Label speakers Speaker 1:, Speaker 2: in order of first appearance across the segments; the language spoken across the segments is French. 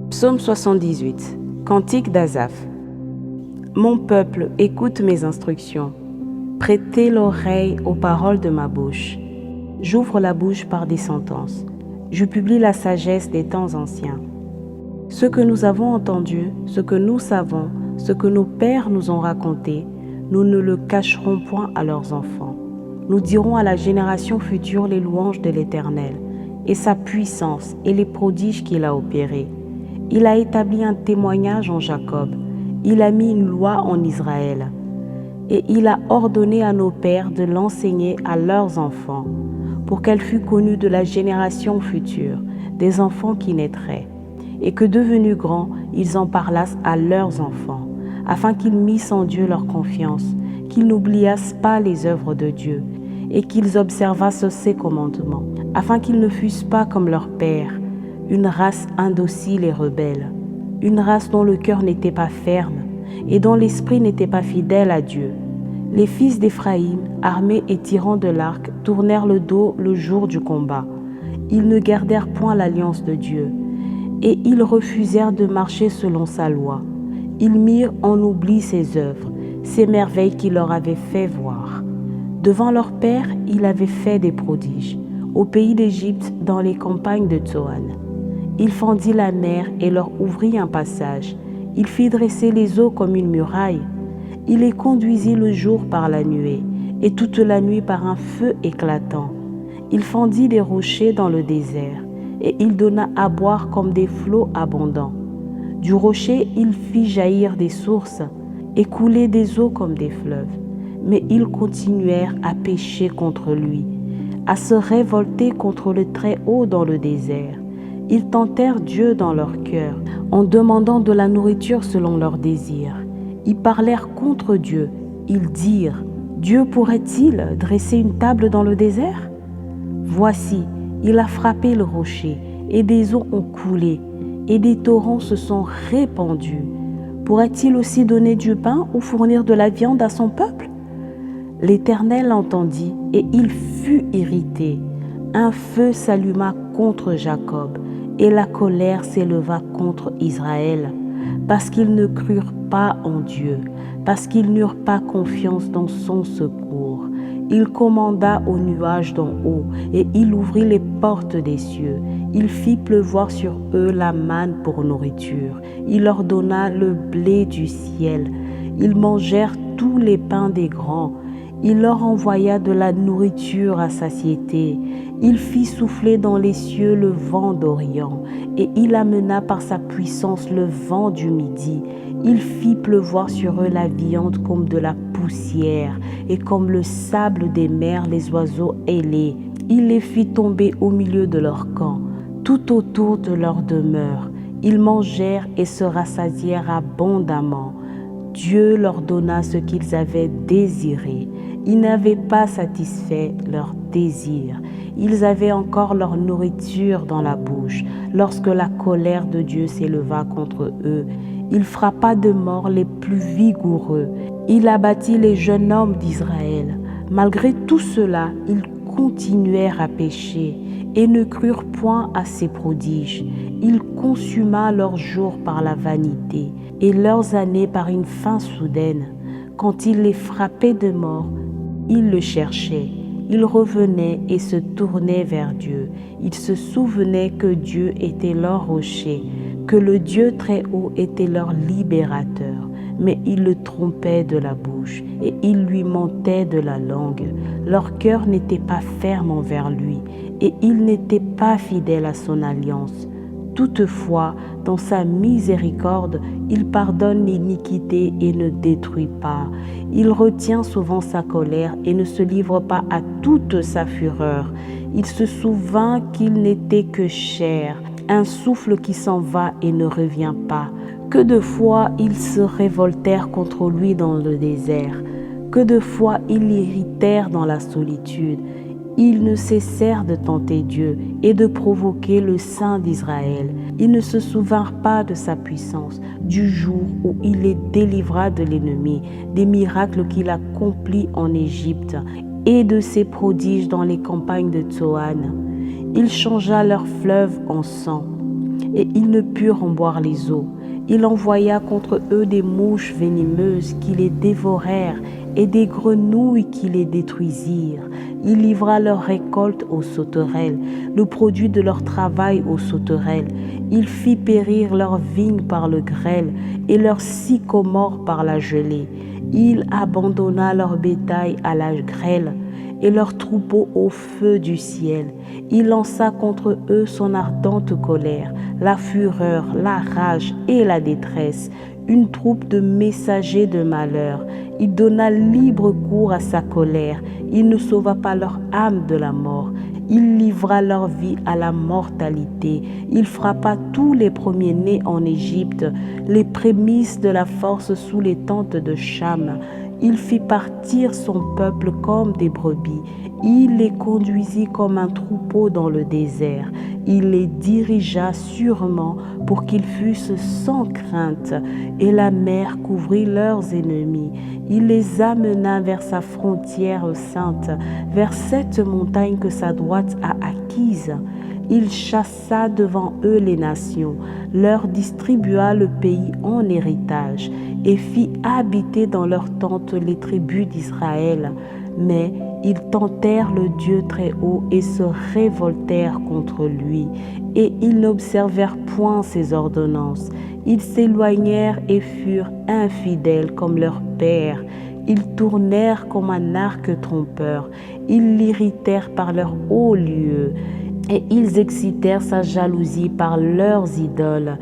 Speaker 1: Psaume 78, Cantique d'Asaph. Mon peuple, écoute mes instructions. Prêtez l'oreille aux paroles de ma bouche. J'ouvre la bouche par des sentences. Je publie la sagesse des temps anciens. Ce que nous avons entendu, ce que nous savons, ce que nos pères nous ont raconté, nous ne le cacherons point à leurs enfants. Nous dirons à la génération future les louanges de l'Éternel, et sa puissance et les prodiges qu'il a opérés. Il a établi un témoignage en Jacob, il a mis une loi en Israël, et il a ordonné à nos pères de l'enseigner à leurs enfants, pour qu'elle fût connue de la génération future, des enfants qui naîtraient, et que devenus grands, ils en parlassent à leurs enfants, afin qu'ils missent en Dieu leur confiance, qu'ils n'oubliassent pas les œuvres de Dieu, et qu'ils observassent ses commandements, afin qu'ils ne fussent pas comme leurs pères, une race indocile et rebelle, une race dont le cœur n'était pas ferme et dont l'esprit n'était pas fidèle à Dieu. Les fils d'Éphraïm, armés et tirant de l'arc, tournèrent le dos le jour du combat. Ils ne gardèrent point l'alliance de Dieu, et ils refusèrent de marcher selon sa loi. Ils mirent en oubli ses œuvres, ses merveilles qu'il leur avait fait voir. Devant leur père, il avait fait des prodiges, au pays d'Égypte, dans les campagnes de Tsoan. Il fendit la mer et leur ouvrit un passage. Il fit dresser les eaux comme une muraille. Il les conduisit le jour par la nuée, et toute la nuit par un feu éclatant. Il fendit des rochers dans le désert, et il donna à boire comme des flots abondants. Du rocher, il fit jaillir des sources, et couler des eaux comme des fleuves. Mais ils continuèrent à pécher contre lui, à se révolter contre le Très-Haut dans le désert. Ils tentèrent Dieu dans leur cœur, en demandant de la nourriture selon leurs désirs. Ils parlèrent contre Dieu. Ils dirent, « Dieu pourrait-il dresser une table dans le désert ?» Voici, il a frappé le rocher, et des eaux ont coulé, et des torrents se sont répandus. Pourrait-il aussi donner du pain ou fournir de la viande à son peuple ? L'Éternel entendit, et il fut irrité. Un feu s'alluma contre Jacob, et la colère s'éleva contre Israël, parce qu'ils ne crurent pas en Dieu, parce qu'ils n'eurent pas confiance dans son secours. Il commanda aux nuages d'en haut, et il ouvrit les portes des cieux. Il fit pleuvoir sur eux la manne pour nourriture. Il leur donna le blé du ciel. Ils mangèrent tous les pains des grands. Il leur envoya de la nourriture à satiété. Il fit souffler dans les cieux le vent d'Orient, et il amena par sa puissance le vent du midi. Il fit pleuvoir sur eux la viande comme de la poussière, et comme le sable des mers les oiseaux ailés. Il les fit tomber au milieu de leur camp, tout autour de leur demeure. Ils mangèrent et se rassasièrent abondamment. Dieu leur donna ce qu'ils avaient désiré. Ils n'avaient pas satisfait leur désir. Ils avaient encore leur nourriture dans la bouche lorsque la colère de Dieu s'éleva contre eux. Il frappa de mort les plus vigoureux. Il abattit les jeunes hommes d'Israël. Malgré tout cela, ils continuèrent à pécher et ne crurent point à ses prodiges. Il consuma leurs jours par la vanité et leurs années par une faim soudaine. Quand il les frappait de mort, ils le cherchaient. Ils revenaient et se tournaient vers Dieu. Ils se souvenaient que Dieu était leur rocher, que le Dieu très haut était leur libérateur. Mais ils le trompaient de la bouche et ils lui mentaient de la langue. Leur cœur n'était pas ferme envers lui et ils n'étaient pas fidèles à son alliance. Toutefois, dans sa miséricorde, il pardonne l'iniquité et ne détruit pas. Il retient souvent sa colère et ne se livre pas à toute sa fureur. Il se souvint qu'il n'était que chair, un souffle qui s'en va et ne revient pas. Que de fois ils se révoltèrent contre lui dans le désert, que de fois ils l'irritèrent dans la solitude. Ils ne cessèrent de tenter Dieu et de provoquer le Saint d'Israël. Ils ne se souvinrent pas de sa puissance, du jour où il les délivra de l'ennemi, des miracles qu'il accomplit en Égypte et de ses prodiges dans les campagnes de Tsoan. Il changea leurs fleuves en sang. et ils ne purent en boire les eaux. Il envoya contre eux des mouches venimeuses qui les dévorèrent et des grenouilles qui les détruisirent. Il livra leur récolte aux sauterelles, le produit de leur travail aux sauterelles. Il fit périr leurs vignes par le grêle et leurs sycomores par la gelée. Il abandonna leur bétail à la grêle et leurs troupeaux au feu du ciel. Il lança contre eux son ardente colère, la fureur, la rage et la détresse, une troupe de messagers de malheur. Il donna libre cours à sa colère. Il ne sauva pas leur âme de la mort. Il livra leur vie à la mortalité. Il frappa tous les premiers-nés en Égypte, les prémices de la force sous les tentes de Cham. Il fit partir son peuple comme des brebis. Il les conduisit comme un troupeau dans le désert. Il les dirigea sûrement pour qu'ils fussent sans crainte, et la mer couvrit leurs ennemis. Il les amena vers sa frontière sainte, vers cette montagne que sa droite a acquise. Il chassa devant eux les nations, leur distribua le pays en héritage et fit habiter dans leurs tentes les tribus d'Israël. Mais ils tentèrent le Dieu très haut et se révoltèrent contre lui, et ils n'observèrent point ses ordonnances. Ils s'éloignèrent et furent infidèles comme leur père. Ils tournèrent comme un arc trompeur. Ils l'irritèrent par leurs hauts lieux, et ils excitèrent sa jalousie par leurs idoles.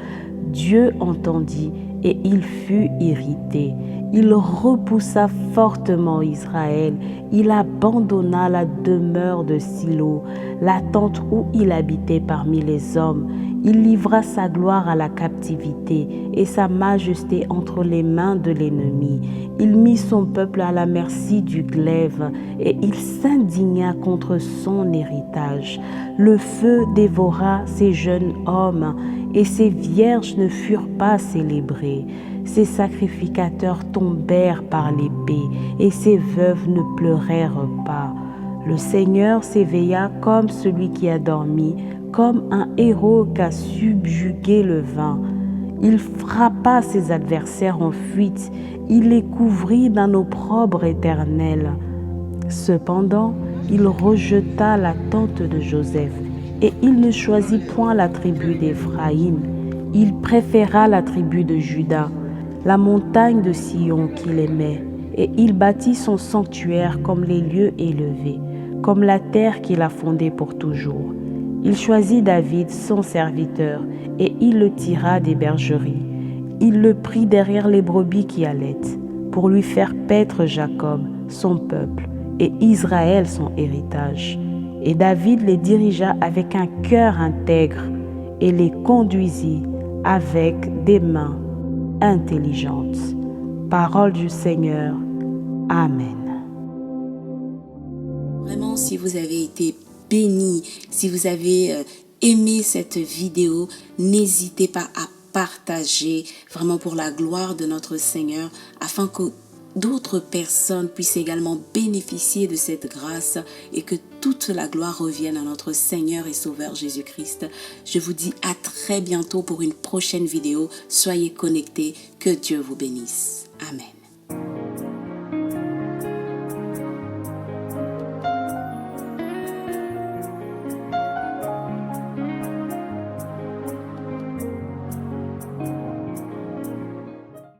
Speaker 1: Dieu entendit et il fut irrité. Il repoussa fortement Israël. Il abandonna la demeure de Silo, la tente où il habitait parmi les hommes. Il livra sa gloire à la captivité et sa majesté entre les mains de l'ennemi. Il mit son peuple à la merci du glaive et il s'indigna contre son héritage. Le feu dévora ses jeunes hommes et ses vierges ne furent pas célébrées. Ses sacrificateurs tombèrent par l'épée et ses veuves ne pleurèrent pas. Le Seigneur s'éveilla comme celui qui a dormi, comme un héros qu'a subjugué le vin. Il frappa ses adversaires en fuite, il les couvrit d'un opprobre éternel. Cependant, il rejeta la tente de Joseph, et il ne choisit point la tribu d'Éphraïm. Il préféra la tribu de Juda, la montagne de Sion qu'il aimait, et il bâtit son sanctuaire comme les lieux élevés, comme la terre qu'il a fondée pour toujours. Il choisit David, son serviteur, et il le tira des bergeries. Il le prit derrière les brebis qui allaitent, pour lui faire paître Jacob, son peuple, et Israël, son héritage. Et David les dirigea avec un cœur intègre et les conduisit avec des mains intelligentes. Parole du Seigneur. Amen.
Speaker 2: Vraiment, si vous avez été béni, si vous avez aimé cette vidéo, n'hésitez pas à partager vraiment pour la gloire de notre Seigneur afin que d'autres personnes puissent également bénéficier de cette grâce et que toute la gloire revienne à notre Seigneur et Sauveur Jésus-Christ. Je vous dis à très bientôt pour une prochaine vidéo. Soyez connectés. Que Dieu vous bénisse.